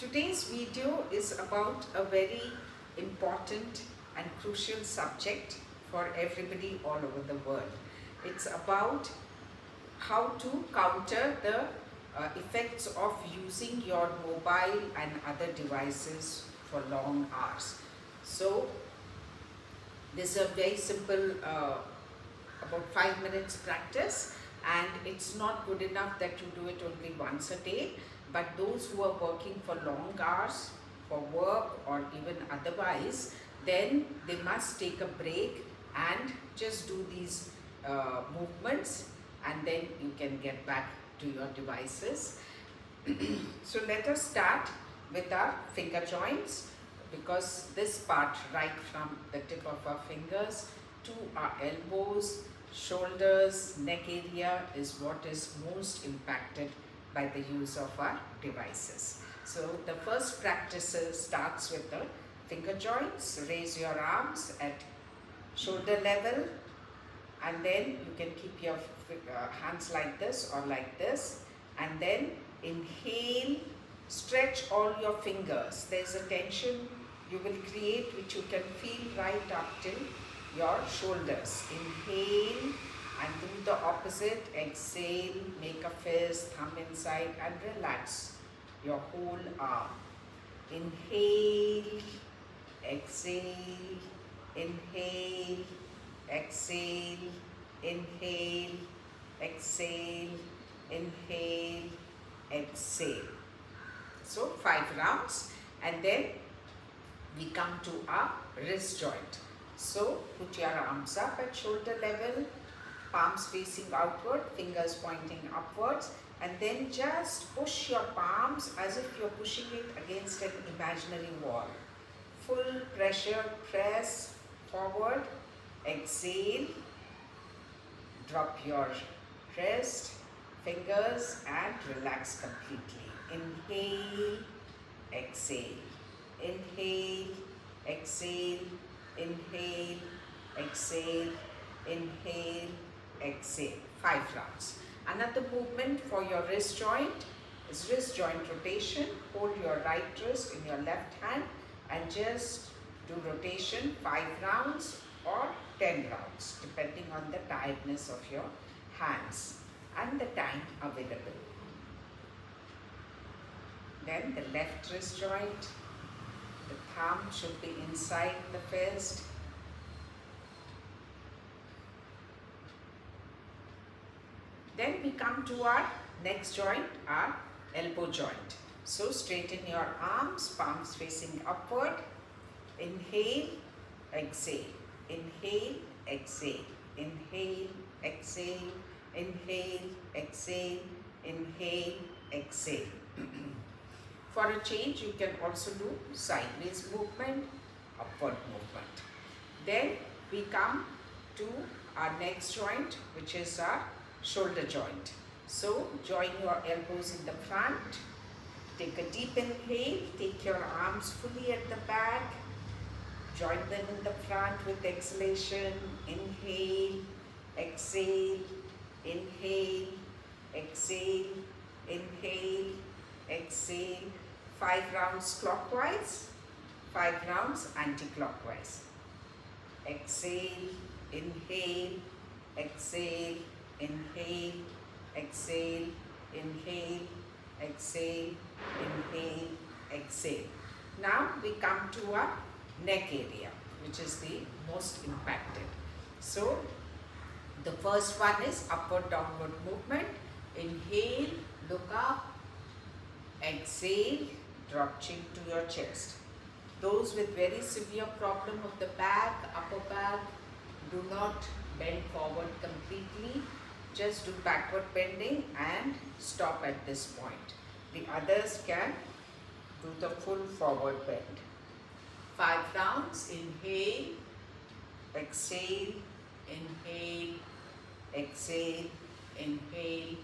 Today's video is about a very important and crucial subject for everybody all over the world. It's about how to counter the effects of using your mobile and other devices for long hours. So this is a very simple about 5 minutes practice, and it's not good enough that you do it only once a day, but those who are working for long hours for work or even otherwise, then they must take a break and just do these movements, and then you can get back to your devices. So let us start with our finger joints, because this part right from the tip of our fingers to our elbows, shoulders, neck area is what is most impacted by the use of our devices. So the first practice starts with the finger joints. Raise your arms at shoulder level, and then you can keep your hands like this or like this, and then inhale, stretch all your fingers. There's a tension you will create which you can feel right up till your shoulders. Inhale and do the opposite. Exhale, make a fist, thumb inside, and relax your whole arm. Inhale, exhale, inhale, exhale, inhale, exhale, inhale, exhale. So 5 rounds, and then we come to our wrist joint. So put your arms up at shoulder level, palms facing outward, fingers pointing upwards, and then just push your palms as if you're pushing it against an imaginary wall. Full pressure, press forward, exhale, drop your wrist, fingers, and relax completely. Inhale, exhale, inhale, exhale, inhale, exhale, inhale, exhale. 5 rounds. Another movement for your wrist joint is wrist joint rotation. Hold your right wrist in your left hand and just do rotation 5 rounds or 10 rounds depending on the tiredness of your hands and the time available. Then the left wrist joint, the thumb should be inside the fist. Then we come to our next joint, our elbow joint. So straighten your arms, palms facing upward. Inhale, exhale, inhale, exhale, inhale, exhale, inhale, exhale, inhale, exhale. For a change, you can also do sideways movement, upward movement. Then we come to our next joint, which is our shoulder joint. So join your elbows in the front. Take a deep inhale. Take your arms fully at the back. Join them in the front with exhalation. Inhale, exhale, inhale, exhale, inhale, exhale. 5 rounds clockwise, 5 rounds anti-clockwise. Exhale, inhale, exhale, inhale, exhale, inhale, exhale, inhale, exhale. Now we come to our neck area, which is the most impacted. So the first one is upward downward movement. Inhale, look up, exhale, drop chin to your chest. Those with very severe problem of the back, upper back, do not bend forward completely. Just do backward bending and stop at this point. The others can do the full forward bend. 5 rounds. Inhale, exhale, inhale, exhale, inhale,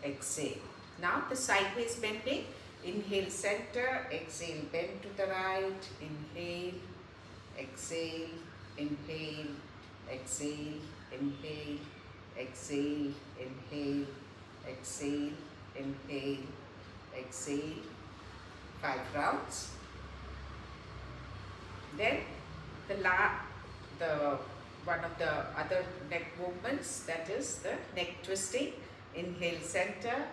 exhale. Now the sideways bending. Inhale center, exhale bend to the right, inhale, exhale, inhale, exhale, inhale, exhale, inhale, exhale, inhale, exhale. 5 rounds. Then the one of the other neck movements, that is the neck twisting. Inhale center,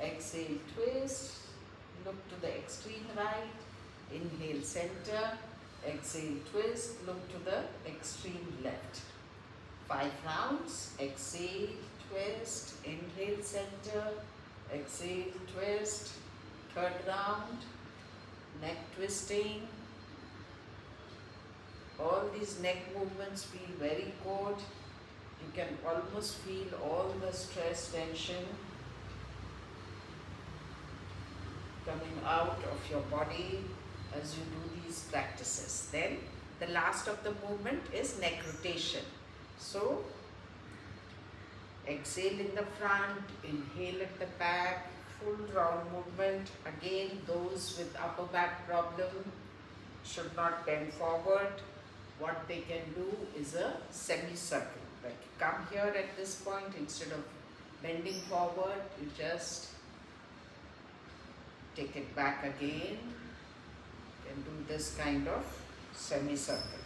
exhale twist, look to the extreme right. Inhale center, exhale twist, look to the extreme left. 5 rounds. Exhale, twist, inhale center, exhale twist. Third round, neck twisting. All these neck movements feel very good. You can almost feel all the stress, tension coming out of your body as you do these practices. Then the last of the movement is neck rotation. So exhale in the front, inhale at the back, full round movement. Again, those with upper back problem should not bend forward. What they can do is a semicircle. Like you come here at this point, instead of bending forward, you just take it back again. You can do this kind of semicircle.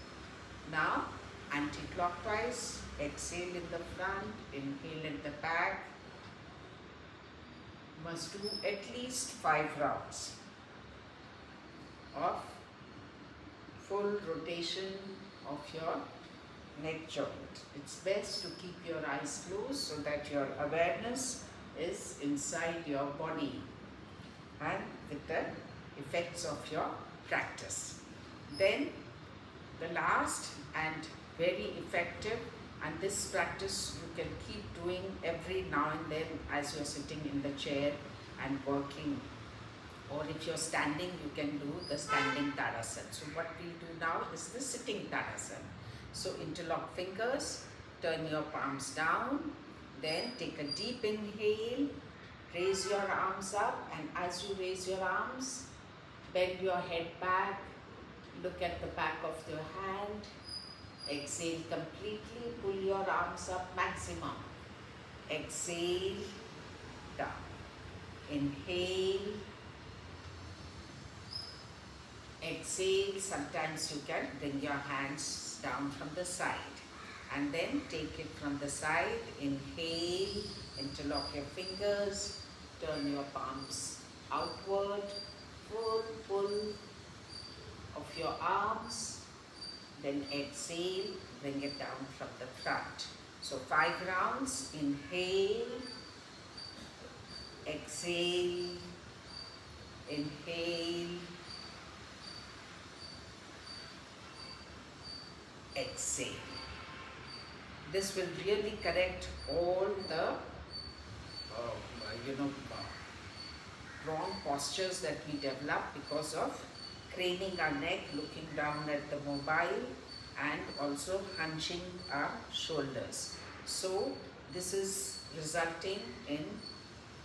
Now, anti-clockwise, exhale in the front, inhale in the back. Must do at least 5 rounds of full rotation of your neck joint. It's best to keep your eyes closed so that your awareness is inside your body and with the effects of your practice. Then the last and very effective, and this practice you can keep doing every now and then as you're sitting in the chair and working, or if you're standing, you can do the standing Tadasana. So what we'll do now is the sitting Tadasana. So interlock fingers, turn your palms down, then take a deep inhale, raise your arms up, and as you raise your arms, bend your head back, look at the back of your hand. Exhale completely, pull your arms up maximum. Exhale, down. Inhale. Exhale, sometimes you can bring your hands down from the side. And then take it from the side. Inhale, interlock your fingers, turn your palms outward, full pull of your arms. Then exhale, bring it down from the front. So 5 rounds. Inhale, exhale, inhale, exhale. This will really correct all the wrong postures that we develop because of craning our neck, looking down at the mobile, and also hunching our shoulders. So this is resulting in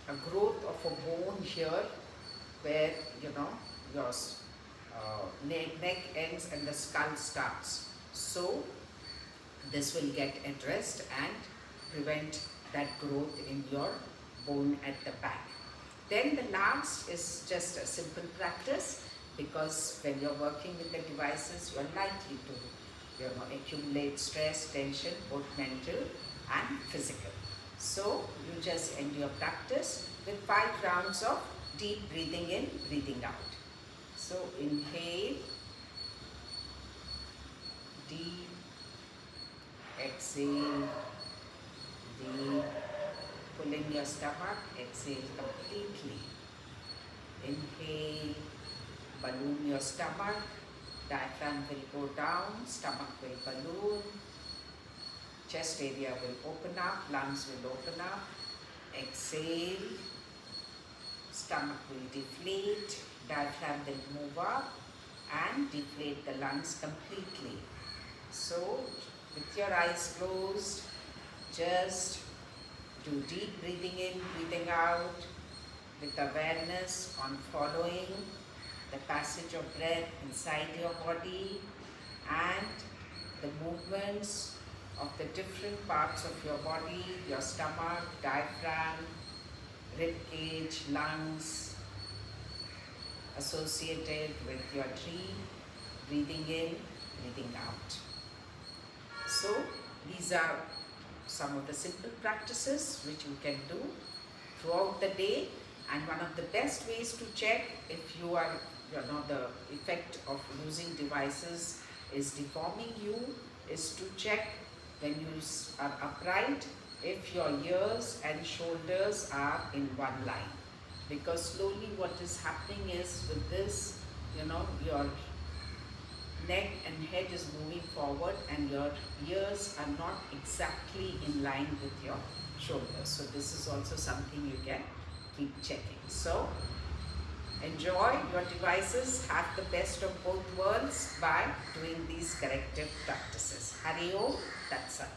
a growth of a bone here where your neck ends and the skull starts. So this will get addressed and prevent that growth in your bone at the back. Then the last is just a simple practice, because when you're working with the devices, you're likely to accumulate stress, tension, both mental and physical. So you just end your practice with 5 rounds of deep breathing in, breathing out. So inhale, deep, exhale, deep, pull in your stomach, exhale completely. Inhale, balloon your stomach, diaphragm will go down, stomach will balloon, chest area will open up, lungs will open up. Exhale, stomach will deflate, diaphragm will move up and deflate the lungs completely. So with your eyes closed, just do deep breathing in, breathing out with awareness on following the passage of breath inside your body and the movements of the different parts of your body, your stomach, diaphragm, rib cage, lungs, associated with your tree, breathing in, breathing out. So these are some of the simple practices which you can do throughout the day, and one of the best ways to check if the effect of using devices is deforming you is to check when you are upright if your ears and shoulders are in one line, because slowly what is happening is with this, your neck and head is moving forward and your ears are not exactly in line with your shoulders. So this is also something you can keep checking. So enjoy your devices, have the best of both worlds by doing these corrective practices. Hari Om, Tat Sat.